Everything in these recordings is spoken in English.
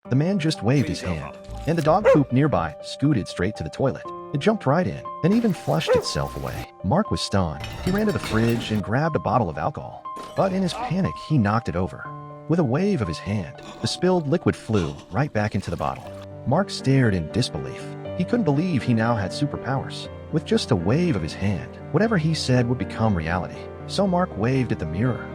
The man just waved his hand, and the dog poop nearby scooted straight to the toilet. It jumped right in, and even flushed itself away. Mark was stunned. He ran to the fridge and grabbed a bottle of alcohol. But in his panic, he knocked it over. With a wave of his hand, the spilled liquid flew right back into the bottle. Mark stared in disbelief. He couldn't believe he now had superpowers. With just a wave of his hand, whatever he said would become reality. So Mark waved at the mirror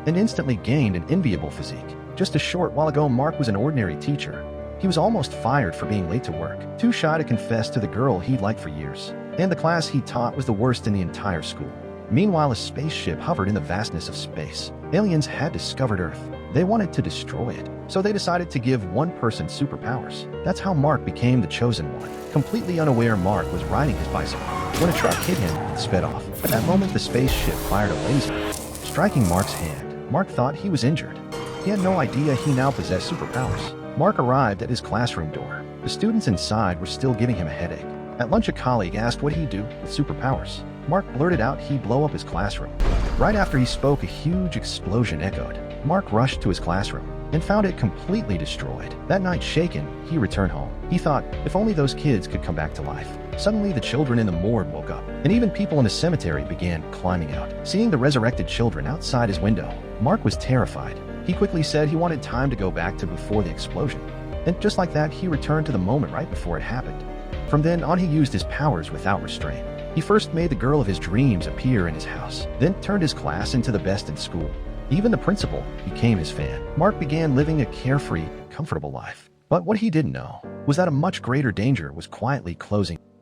and instantly gained an enviable physique. Just a short while ago, Mark was an ordinary teacher. He was almost fired for being late to work, too shy to confess to the girl he'd liked for years. And the class he taught was the worst in the entire school. Meanwhile, a spaceship hovered in the vastness of space. Aliens had discovered Earth. They wanted to destroy it, so they decided to give one person superpowers. That's how Mark became the chosen one. Completely unaware, Mark was riding his bicycle when a truck hit him and sped off. At that moment, the spaceship fired a laser, striking Mark's hand. Mark thought he was injured. He had no idea he now possessed superpowers. Mark arrived at his classroom door. The students inside were still giving him a headache. At lunch, a colleague asked what he'd do with superpowers. Mark blurted out he'd blow up his classroom. Right after he spoke, a huge explosion echoed. Mark rushed to his classroom and found it completely destroyed. That night, shaken, he returned home. He thought, if only those kids could come back to life. Suddenly, the children in the morgue woke up, and even people in the cemetery began climbing out. Seeing the resurrected children outside his window, Mark was terrified. He quickly said he wanted time to go back to before the explosion. And just like that, he returned to the moment right before it happened. From then on, he used his powers without restraint. He first made the girl of his dreams appear in his house, then turned his class into the best in school. Even the principal became his fan. Mark began living a carefree, comfortable life. But what he didn't know was that a much greater danger was quietly closing